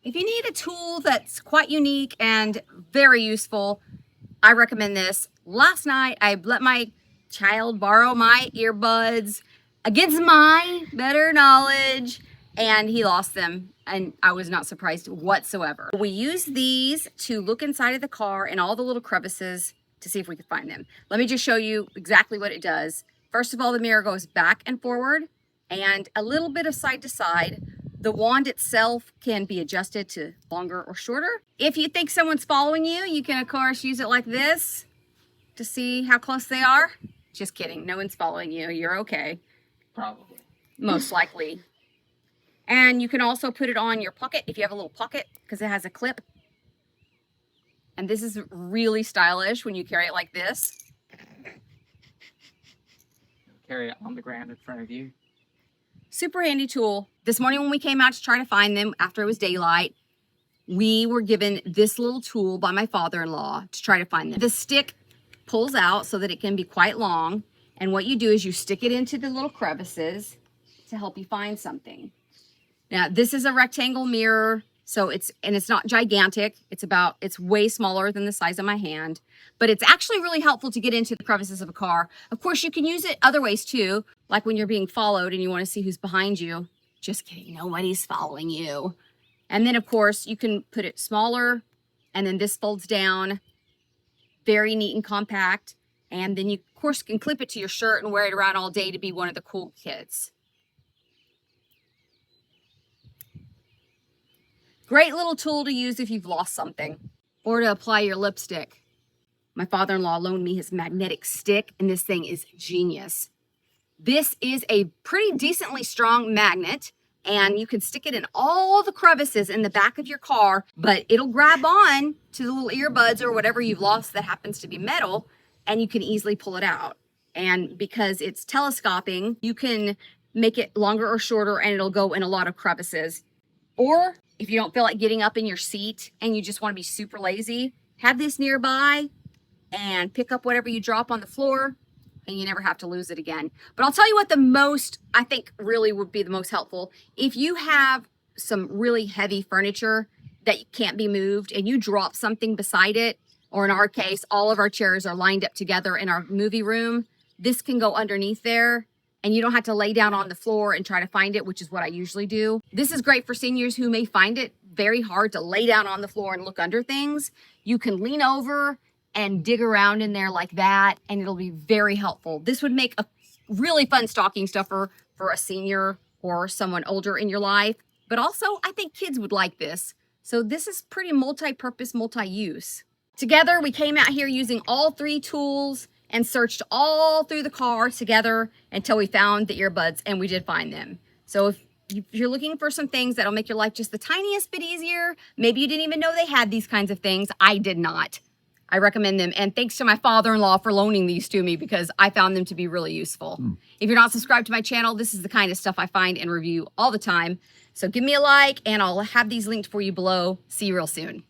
If you need a tool that's quite unique and very useful, I recommend this. Last night, I let my child borrow my earbuds against my better knowledge, and he lost them, and I was not surprised whatsoever. We use these to look inside of the car and all the little crevices to see if we can find them. Let me just show you exactly what it does. First of all, the mirror goes back and forward and a little bit of side to side. The wand itself can be adjusted to longer or shorter. If you think someone's following you, you can of course use it like this to see how close they are. Just kidding, no one's following you, you're okay. Probably. Most likely. And you can also put it on your pocket if you have a little pocket, because it has a clip. And this is really stylish when you carry it like this. Carry it on the ground in front of you. Super handy tool. This morning when we came out to try to find them after it was daylight, we were given this little tool by my father-in-law to try to find them. The stick pulls out so that it can be quite long. And what you do is you stick it into the little crevices to help you find something. Now, this is a rectangle mirror, so it's not gigantic. It's way smaller than the size of my hand, but it's actually really helpful to get into the crevices of a car. Of course, you can use it other ways too, like when you're being followed and you want to see who's behind you. Just kidding, nobody's following you. And then of course, you can put it smaller, and then this folds down, very neat and compact. And then you of course can clip it to your shirt and wear it around all day to be one of the cool kids. Great little tool to use if you've lost something or to apply your lipstick. My father-in-law loaned me his magnetic stick, and this thing is genius. This is a pretty decently strong magnet, and you can stick it in all the crevices in the back of your car, but it'll grab on to the little earbuds or whatever you've lost that happens to be metal, and you can easily pull it out. And because it's telescoping, you can make it longer or shorter, and it'll go in a lot of crevices. Or if you don't feel like getting up in your seat and you just want to be super lazy, have this nearby and pick up whatever you drop on the floor, and you never have to lose it again. But I'll tell you what I think really would be the most helpful. If you have some really heavy furniture that can't be moved and you drop something beside it, or in our case, all of our chairs are lined up together in our movie room, this can go underneath there, and you don't have to lay down on the floor and try to find it, which is what I usually do. This is great for seniors who may find it very hard to lay down on the floor and look under things. You can lean over and dig around in there like that, and it'll be very helpful. This would make a really fun stocking stuffer for a senior or someone older in your life. But also, I think kids would like this. So this is pretty multi-purpose, multi-use. Together, we came out here using all three tools and searched all through the car together until we found the earbuds, and we did find them. So if you're looking for some things that'll make your life just the tiniest bit easier, maybe you didn't even know they had these kinds of things. I did not. I recommend them. And thanks to my father-in-law for loaning these to me, because I found them to be really useful. If you're not subscribed to my channel, this is the kind of stuff I find and review all the time. So give me a like, and I'll have these linked for you below. See you real soon.